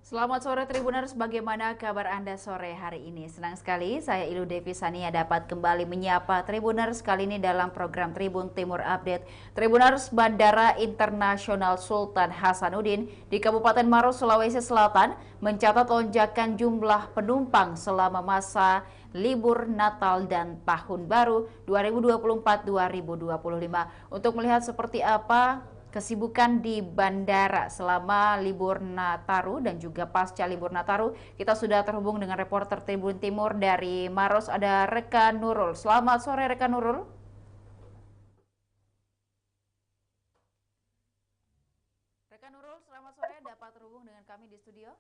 Selamat sore Tribuners, bagaimana kabar Anda sore hari ini? Senang sekali saya Ilu Devi Sania dapat kembali menyapa Tribuners kali ini dalam program Tribun Timur Update. Tribuners, Bandara Internasional Sultan Hasanuddin di Kabupaten Maros, Sulawesi Selatan mencatat lonjakan jumlah penumpang selama masa libur Natal dan Tahun Baru 2024-2025. Untuk melihat seperti apa kesibukan di bandara selama libur Nataru dan juga pasca libur Nataru, kita sudah terhubung dengan reporter Tribun Timur dari Maros, ada Rekan Nurul. Selamat sore Rekan Nurul. Rekan Nurul, selamat sore, dapat terhubung dengan kami di studio?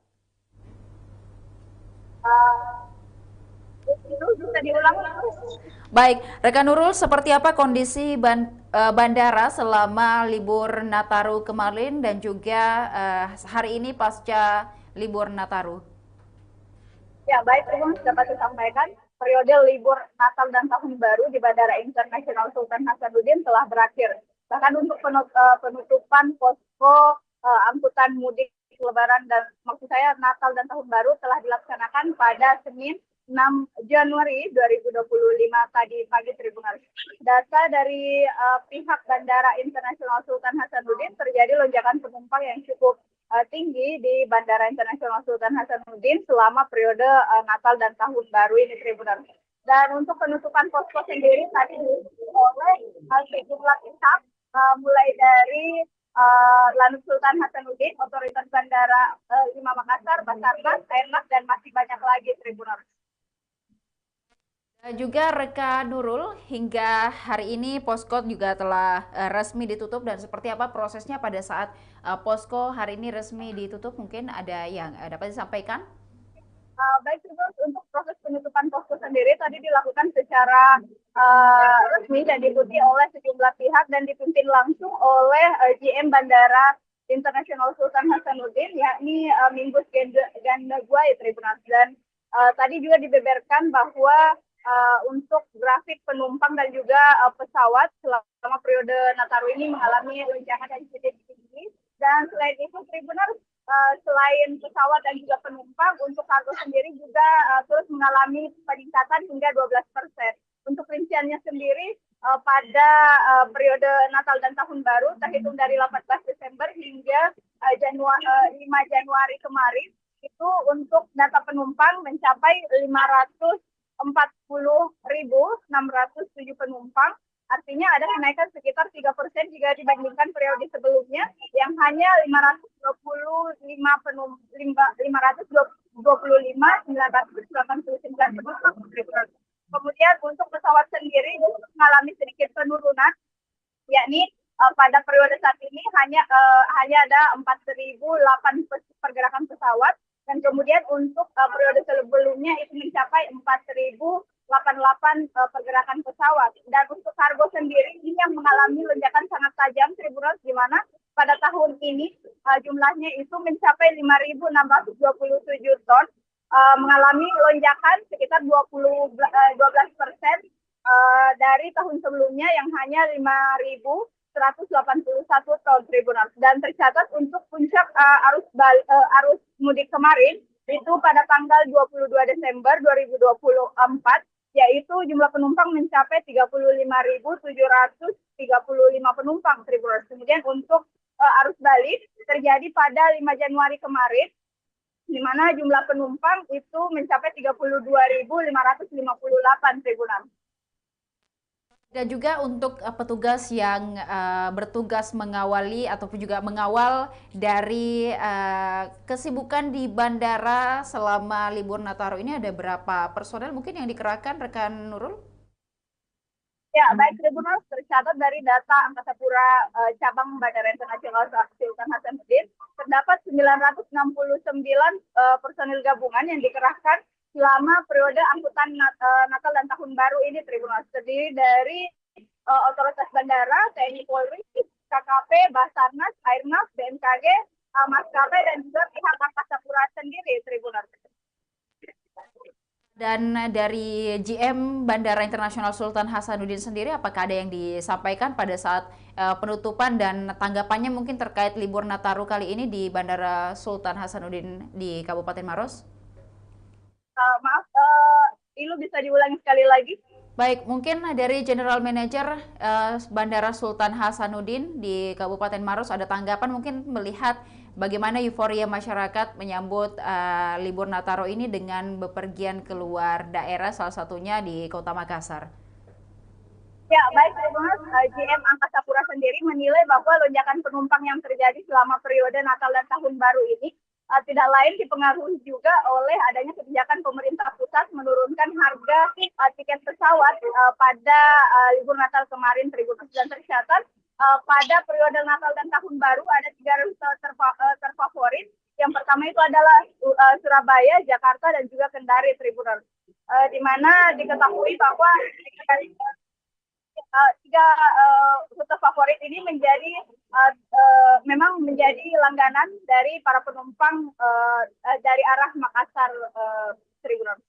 Itu bisa diulang. Baik, Rekan Nurul, seperti apa kondisi bandara selama libur Nataru kemarin dan juga hari ini pasca libur Nataru? Ya, baik, Ibu dapat disampaikan. Periode libur Natal dan Tahun Baru di Bandara Internasional Sultan Hasanuddin telah berakhir. Bahkan untuk penutupan posko angkutan mudik Lebaran dan maksud saya Natal dan Tahun Baru telah dilaksanakan pada Senin 6 Januari 2025 tadi pagi Tribunal. Data dari pihak Bandara Internasional Sultan Hasanuddin terjadi lonjakan penumpang yang cukup tinggi di Bandara Internasional Sultan Hasanuddin selama periode Natal dan Tahun Baru ini Tribunal. Dan untuk penutupan posko sendiri tadi diikuti oleh sejumlah pihak mulai dari Lanut Sultan Hasanuddin, Otoritas Bandara 5 Makassar, Basarnas, Airnas, dan masih banyak lagi Tribunal. Dan juga Rekan Nurul, hingga hari ini posko juga telah resmi ditutup dan seperti apa prosesnya pada saat posko hari ini resmi ditutup, mungkin ada yang dapat disampaikan? Baik, terus untuk proses penutupan posko sendiri tadi dilakukan secara resmi dan diikuti oleh sejumlah pihak dan dipimpin langsung oleh GM Bandara Internasional Sultan Hasanuddin, yakni Mingus Gandagwai Tribunal. Dan tadi juga dibeberkan bahwa untuk grafik penumpang dan juga pesawat selama periode Nataru ini mengalami lonjakan yang cukup tinggi. Dan selain itu, Tribunal selain pesawat dan juga penumpang, untuk kargo sendiri juga terus mengalami peningkatan hingga 12%. Untuk rinciannya sendiri, pada periode Natal dan Tahun Baru, terhitung dari 18 Desember hingga 5 Januari kemarin, itu untuk data penumpang mencapai 540.607 penumpang. Artinya ada kenaikan sekitar 3% jika dibandingkan periode sebelumnya yang hanya 525.989 penumpang. Kemudian untuk pesawat sendiri mengalami sedikit penurunan, yakni pada periode saat ini hanya ada 4.008 pergerakan pesawat, dan kemudian untuk periode sebelumnya itu mencapai 4.088 pergerakan pesawat. Dan untuk kargo sendiri ini yang mengalami lonjakan sangat tajam Tribunal, di mana pada tahun ini jumlahnya itu mencapai 5.627 ton, mengalami lonjakan sekitar 12% dari tahun sebelumnya yang hanya 5.181 ton Tribunal. Dan tercatat untuk puncak arus mudik kemarin itu pada tanggal 22 Desember 2024, yaitu jumlah penumpang mencapai 35.735 penumpang Tribunal. Kemudian untuk arus balik terjadi pada 5 Januari kemarin, di mana jumlah penumpang itu mencapai 32.558 Tribunal. Dan juga untuk petugas yang bertugas mengawali ataupun juga mengawal dari kesibukan di bandara selama libur Nataru ini, ada berapa personel mungkin yang dikerahkan Rekan Nurul? Ya, baik Tribunal, tercatat dari data Angkasa Pura cabang Bandara Internasional Sultan Hasanuddin, terdapat 969 personil gabungan yang dikerahkan selama periode angkutan Natal dan Tahun Baru ini Tribunal. Terdiri dari otoritas bandara, TNI Polri, KKP, Basarnas, Airnas, BMKG, maskapai dan juga pihak Angkasa Pura sendiri Tribunal. Dan dari GM Bandara Internasional Sultan Hasanuddin sendiri, apakah ada yang disampaikan pada saat penutupan dan tanggapannya mungkin terkait libur Nataru kali ini di Bandara Sultan Hasanuddin di Kabupaten Maros? Maaf, Ilu bisa diulangi sekali lagi? Baik, mungkin dari General Manager Bandara Sultan Hasanuddin di Kabupaten Maros ada tanggapan mungkin melihat bagaimana euforia masyarakat menyambut libur Nataru ini dengan bepergian keluar daerah, salah satunya di Kota Makassar. Ya, baik, Tribuners, GM Angkasa Pura sendiri menilai bahwa lonjakan penumpang yang terjadi selama periode Natal dan Tahun Baru ini tidak lain dipengaruhi juga oleh adanya kebijakan pemerintah pusat menurunkan harga tiket pesawat pada libur Natal kemarin, Tribuners, dan tercatat pada periode Natal dan Tahun Baru ada 3 rute terfavorit. Yang pertama itu adalah Surabaya, Jakarta, dan juga Kendari, Tribuners. Di mana diketahui bahwa tiga rute favorit ini menjadi memang menjadi langganan dari para penumpang dari arah Makassar, Tribuners.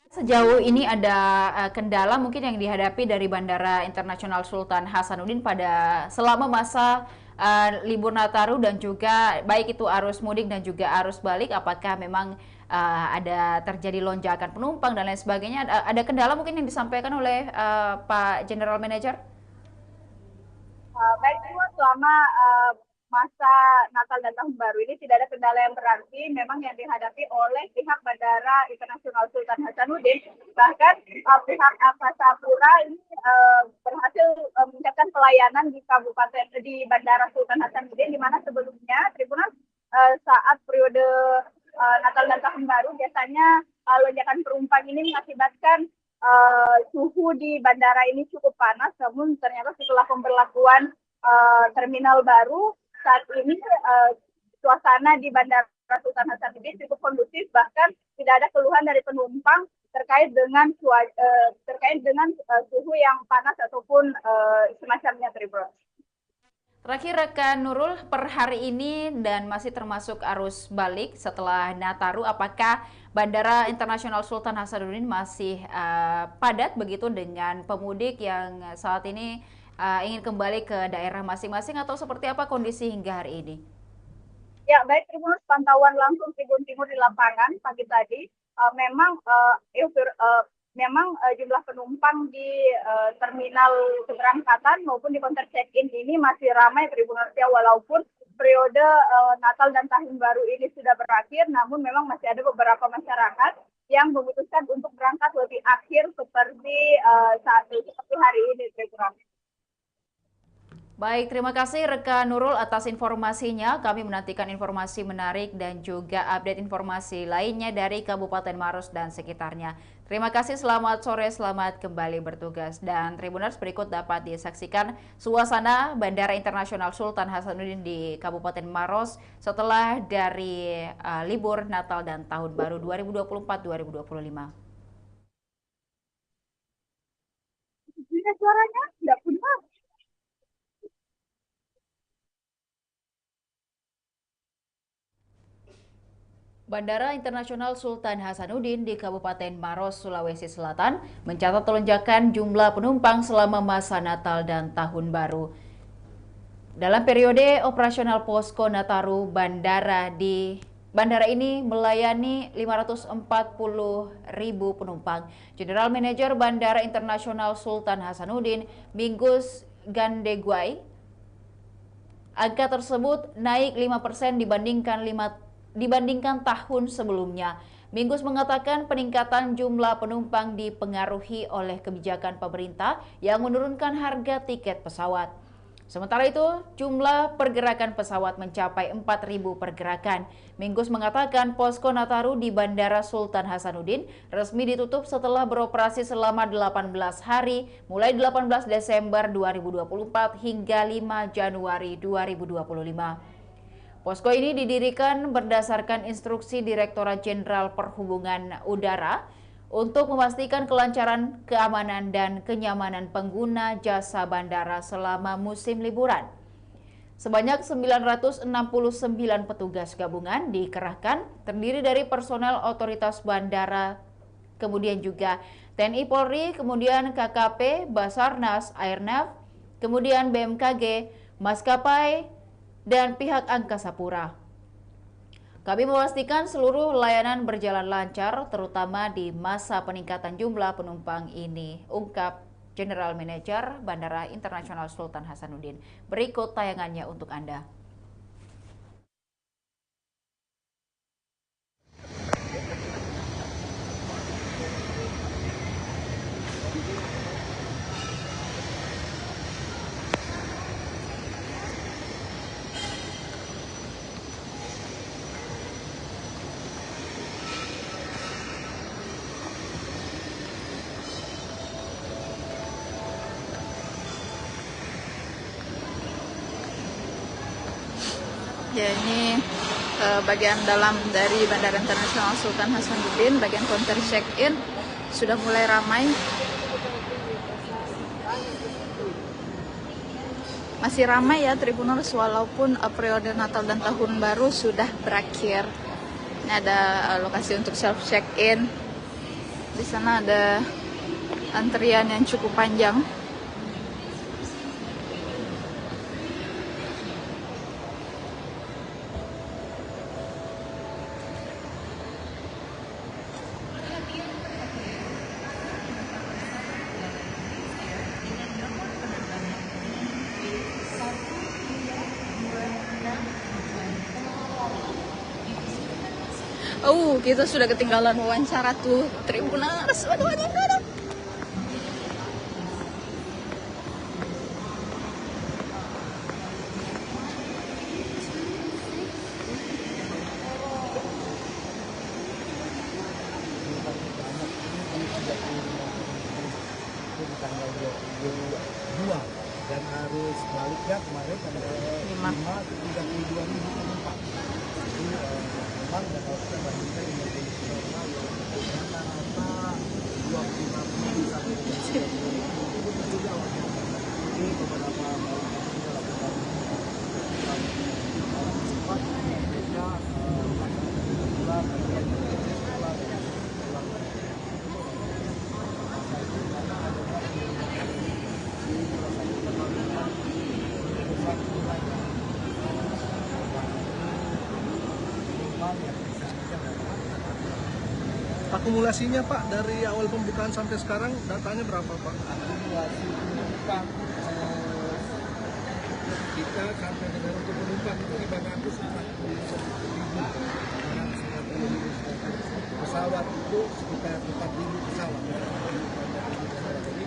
Sejauh ini ada kendala mungkin yang dihadapi dari Bandara Internasional Sultan Hasanuddin pada selama masa libur Nataru dan juga baik itu arus mudik dan juga arus balik, apakah memang ada terjadi lonjakan penumpang dan lain sebagainya? Ada kendala mungkin yang disampaikan oleh Pak General Manager? Baik, selama masa Natal dan Tahun Baru ini tidak ada kendala yang berarti memang yang dihadapi oleh pihak Bandara Internasional Sultan Hasanuddin. Bahkan pihak Angkasa Pura ini berhasil meningkatkan pelayanan di Bandara Sultan Hasanuddin, di mana sebelumnya Tribunal saat periode Natal dan Tahun Baru biasanya lonjakan penumpang ini mengakibatkan suhu di bandara ini cukup panas, namun ternyata setelah pemberlakuan terminal baru saat ini suasana di Bandara Sultan Hasanuddin cukup kondusif, bahkan tidak ada keluhan dari penumpang terkait dengan suhu yang panas ataupun semacamnya, Tribun. Terakhir rekan Nurul, per hari ini dan masih termasuk arus balik setelah Nataru, apakah Bandara Internasional Sultan Hasanuddin masih padat begitu dengan pemudik yang saat ini ingin kembali ke daerah masing-masing atau seperti apa kondisi hingga hari ini? Ya, baik, Tribun, pantauan langsung Tribun Timur di lapangan pagi tadi memang jumlah penumpang di terminal keberangkatan maupun di counter check-in ini masih ramai, Tribuners, ya, walaupun periode Natal dan Tahun Baru ini sudah berakhir, namun memang masih ada beberapa masyarakat yang memutuskan untuk berangkat lebih akhir seperti hari ini, Tribuners. Baik, terima kasih rekan Nurul atas informasinya. Kami menantikan informasi menarik dan juga update informasi lainnya dari Kabupaten Maros dan sekitarnya. Terima kasih, selamat sore, selamat kembali bertugas. Dan Tribuners, berikut dapat disaksikan suasana Bandara Internasional Sultan Hasanuddin di Kabupaten Maros setelah dari libur Natal dan Tahun Baru 2024-2025. Suaranya tidak punya. Bandara Internasional Sultan Hasanuddin di Kabupaten Maros, Sulawesi Selatan mencatat lonjakan jumlah penumpang selama masa Natal dan Tahun Baru. Dalam periode operasional Posko Nataru, bandara ini melayani 540.000 penumpang. General Manager Bandara Internasional Sultan Hasanuddin, Mingus Gandegwai, angka tersebut naik 5% dibandingkan tahun sebelumnya. Mingus mengatakan peningkatan jumlah penumpang dipengaruhi oleh kebijakan pemerintah yang menurunkan harga tiket pesawat. Sementara itu, jumlah pergerakan pesawat mencapai 4.000 pergerakan. Mingus mengatakan posko Nataru di Bandara Sultan Hasanuddin resmi ditutup setelah beroperasi selama 18 hari mulai 18 Desember 2024 hingga 5 Januari 2025. Posko ini didirikan berdasarkan instruksi Direktorat Jenderal Perhubungan Udara untuk memastikan kelancaran, keamanan, dan kenyamanan pengguna jasa bandara selama musim liburan. Sebanyak 969 petugas gabungan dikerahkan, terdiri dari personel otoritas bandara, kemudian juga TNI Polri, kemudian KKP, Basarnas, Airnav, kemudian BMKG, maskapai, dan pihak Angkasa Pura. Kami memastikan seluruh layanan berjalan lancar, terutama di masa peningkatan jumlah penumpang ini, ungkap General Manager Bandara Internasional Sultan Hasanuddin. Berikut tayangannya untuk Anda. Ya, ini bagian dalam dari Bandara Internasional Sultan Hasanuddin, bagian counter check-in sudah mulai ramai. Masih ramai ya Tribuners, walaupun periode Natal dan Tahun Baru sudah berakhir. Ini ada lokasi untuk self check-in. Di sana ada antrian yang cukup panjang. Oh, kita sudah ketinggalan wawancara tuh Tribuners. Waduh, waduh. Tanggal 22 dan harus baliknya kemarin tanggal 5 ke 32 ribu penumpang. Jadi memang kalau kita bandingkan dengan kondisi normal yang rata-rata 25 sampai 30 ribu itu juga awalnya. Jadi beberapa malam kita lakukan sempat mereka pulang akumulasinya Pak dari awal pembukaan sampai sekarang datanya berapa Pak? Akumulasi penumpang kita sampai dengan untuk penumpang itu 541.000 pesawat itu sekitar 4.000 pesawat. Jadi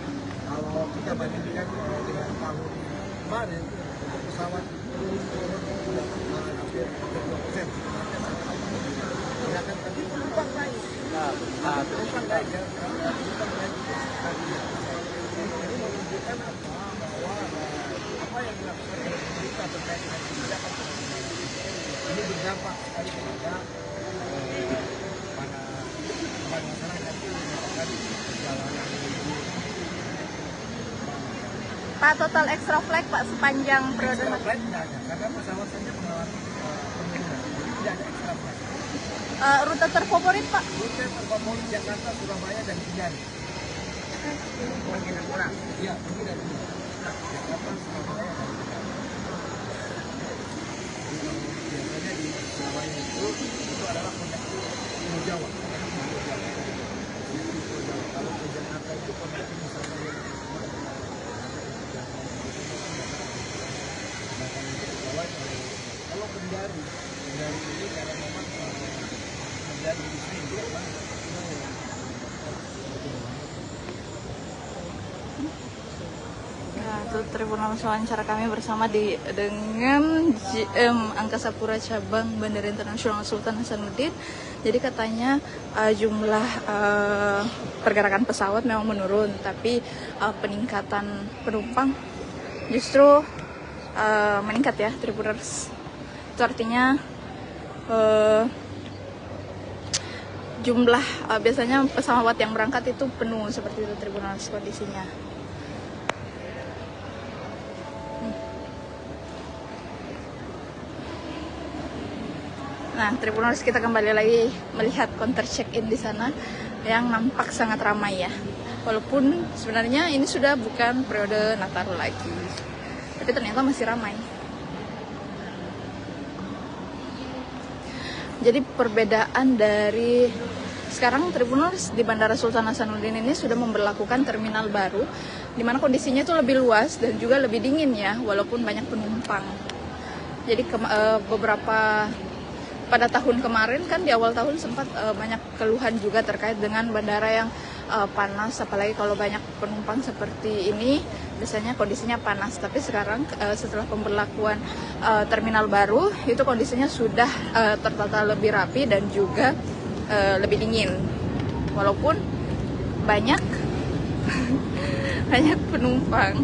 kalau kita bandingkan dengan tahun kemarin untuk pesawat turun hampir 30%. Sedangkan tadi penumpang naik. Penumpang naik ya. Penumpang naik. Ini menunjukkan bahwa apa yang dilakukan oleh pemerintah terkait dengan kebijakan ini berdampak sekali kepada masyarakat itu melakukan perjalanan menuju. Pak, total extra flight Pak sepanjang periode Extra flight tidak ada, karena pesawat saja mengalami penurunan, jadi tidak ada extra flight. Rute terfavorit Pak? Rute terfavorit Jakarta, Surabaya, dan Kendari. Mungkin kurang? Iya, mungkin dan kurang. Jakarta, Surabaya, dan Kendari. Biasanya di Surabaya itu adalah konektor Pulau Jawa. Kalau ke Jakarta itu konektor misalnya kalau Kendari ini karena memang Kendari di sini Itu Tribuners wawancara kami bersama dengan GM Angkasa Pura Cabang Bandara Internasional Sultan Hasanuddin. Jadi katanya jumlah pergerakan pesawat memang menurun, tapi peningkatan penumpang justru meningkat ya Tribuners. Itu artinya jumlah biasanya pesawat yang berangkat itu penuh seperti itu Tribuners kondisinya. Nah, Tribuners, kita kembali lagi melihat counter check-in di sana yang nampak sangat ramai ya. Walaupun sebenarnya ini sudah bukan periode Nataru lagi, tapi ternyata masih ramai. Jadi perbedaan dari sekarang, Tribuners, di Bandara Sultan Hasanuddin ini sudah memberlakukan terminal baru, di mana kondisinya itu lebih luas dan juga lebih dingin ya, walaupun banyak penumpang. Jadi pada tahun kemarin kan di awal tahun sempat banyak keluhan juga terkait dengan bandara yang panas, apalagi kalau banyak penumpang seperti ini biasanya kondisinya panas. Tapi sekarang setelah pemberlakuan terminal baru itu kondisinya sudah tertata lebih rapi dan juga lebih dingin, walaupun banyak banyak penumpang.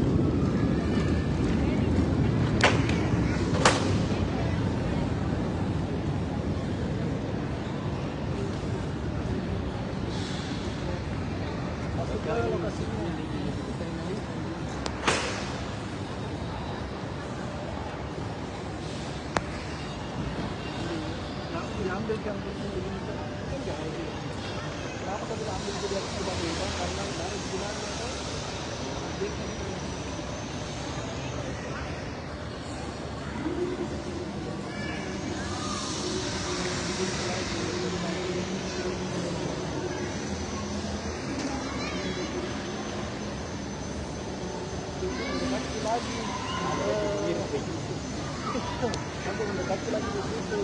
Diambil yang kan jauh. Kenapa kami ambil di atas tiba-tiba? Karena dari bulannya kan nanti mendekati lagi di situ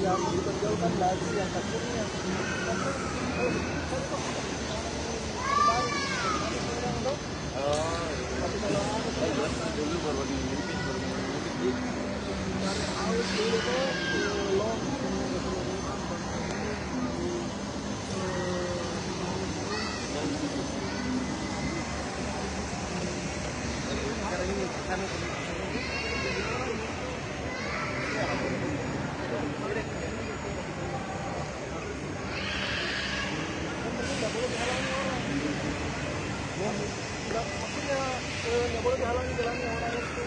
yang ditonjolkan lagi yang kasirnya. Tapi kalau dulu baru dimiliki awet dulu tuh belum maksudnya nggak boleh dihalangi jalannya orang itu.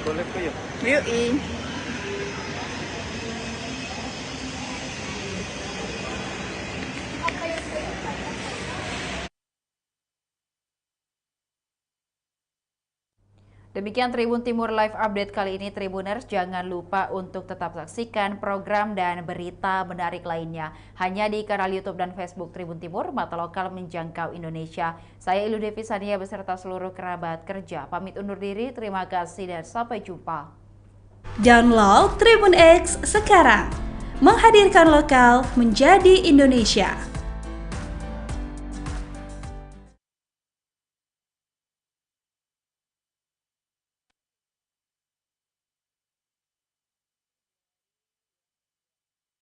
Boleh ke ya? Yuk. Demikian Tribun Timur Live Update kali ini, Tribuners. Jangan lupa untuk tetap saksikan program dan berita menarik lainnya hanya di kanal YouTube dan Facebook Tribun Timur, mata lokal menjangkau Indonesia. Saya Ilu Devi Sania beserta seluruh kerabat kerja pamit undur diri. Terima kasih dan sampai jumpa. Download Tribun X sekarang, menghadirkan lokal menjadi Indonesia.